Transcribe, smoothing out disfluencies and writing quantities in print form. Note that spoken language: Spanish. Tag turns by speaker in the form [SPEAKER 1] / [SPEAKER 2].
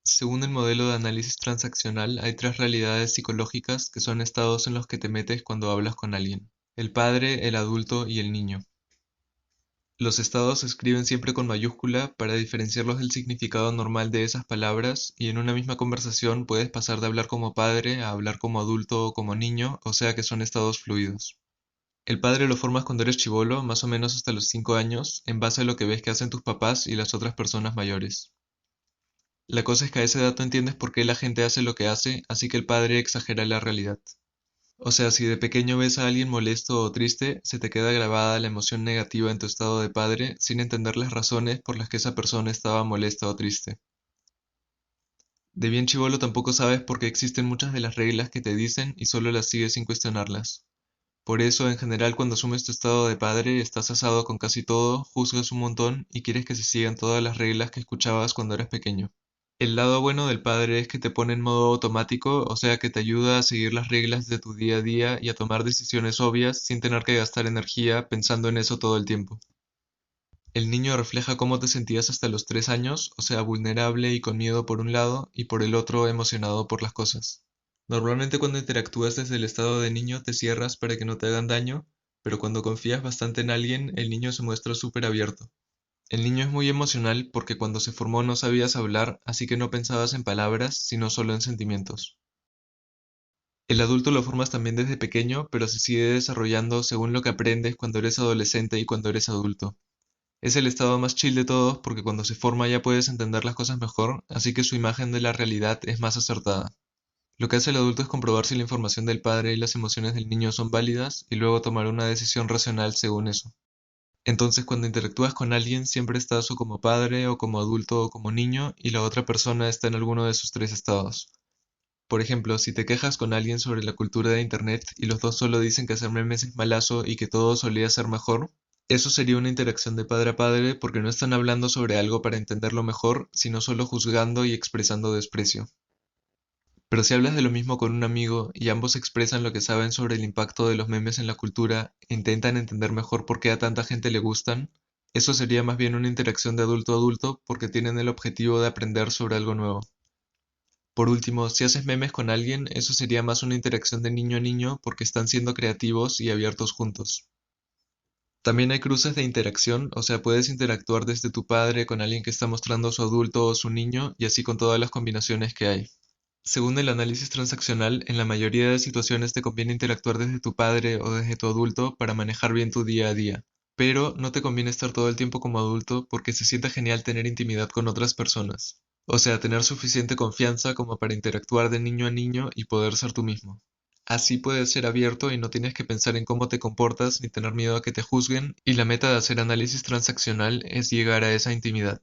[SPEAKER 1] Según el modelo de análisis transaccional, hay tres realidades psicológicas que son estados en los que te metes cuando hablas con alguien: el padre, el adulto y el niño. Los estados se escriben siempre con mayúscula para diferenciarlos del significado normal de esas palabras, y en una misma conversación puedes pasar de hablar como padre a hablar como adulto o como niño, o sea que son estados fluidos. El padre lo formas cuando eres chibolo, más o menos hasta los 5 años, en base a lo que ves que hacen tus papás y las otras personas mayores. La cosa es que a esa edad no entiendes por qué la gente hace lo que hace, así que el padre exagera la realidad. O sea, si de pequeño ves a alguien molesto o triste, se te queda grabada la emoción negativa en tu estado de padre sin entender las razones por las que esa persona estaba molesta o triste. De bien chibolo tampoco sabes por qué existen muchas de las reglas que te dicen y solo las sigues sin cuestionarlas. Por eso, en general, cuando asumes tu estado de padre, estás asado con casi todo, juzgas un montón y quieres que se sigan todas las reglas que escuchabas cuando eras pequeño. El lado bueno del padre es que te pone en modo automático, o sea que te ayuda a seguir las reglas de tu día a día y a tomar decisiones obvias sin tener que gastar energía pensando en eso todo el tiempo. El niño refleja cómo te sentías hasta los 3 años, o sea, vulnerable y con miedo por un lado, y por el otro emocionado por las cosas. Normalmente cuando interactúas desde el estado de niño te cierras para que no te hagan daño, pero cuando confías bastante en alguien, el niño se muestra súper abierto. El niño es muy emocional porque cuando se formó no sabías hablar, así que no pensabas en palabras, sino solo en sentimientos. El adulto lo formas también desde pequeño, pero se sigue desarrollando según lo que aprendes cuando eres adolescente y cuando eres adulto. Es el estado más chill de todos porque cuando se forma ya puedes entender las cosas mejor, así que su imagen de la realidad es más acertada. Lo que hace el adulto es comprobar si la información del padre y las emociones del niño son válidas y luego tomar una decisión racional según eso. Entonces, cuando interactúas con alguien, siempre estás o como padre, o como adulto, o como niño, y la otra persona está en alguno de esos tres estados. Por ejemplo, si te quejas con alguien sobre la cultura de Internet y los dos solo dicen que hacer memes es malazo y que todo solía ser mejor, eso sería una interacción de padre a padre porque no están hablando sobre algo para entenderlo mejor, sino solo juzgando y expresando desprecio. Pero si hablas de lo mismo con un amigo y ambos expresan lo que saben sobre el impacto de los memes en la cultura e intentan entender mejor por qué a tanta gente le gustan, eso sería más bien una interacción de adulto a adulto porque tienen el objetivo de aprender sobre algo nuevo. Por último, si haces memes con alguien, eso sería más una interacción de niño a niño porque están siendo creativos y abiertos juntos. También hay cruces de interacción, o sea, puedes interactuar desde tu padre con alguien que está mostrando su adulto o su niño y así con todas las combinaciones que hay. Según el análisis transaccional, en la mayoría de situaciones te conviene interactuar desde tu padre o desde tu adulto para manejar bien tu día a día, pero no te conviene estar todo el tiempo como adulto porque se siente genial tener intimidad con otras personas. O sea, tener suficiente confianza como para interactuar de niño a niño y poder ser tú mismo. Así puedes ser abierto y no tienes que pensar en cómo te comportas ni tener miedo a que te juzguen, y la meta de hacer análisis transaccional es llegar a esa intimidad.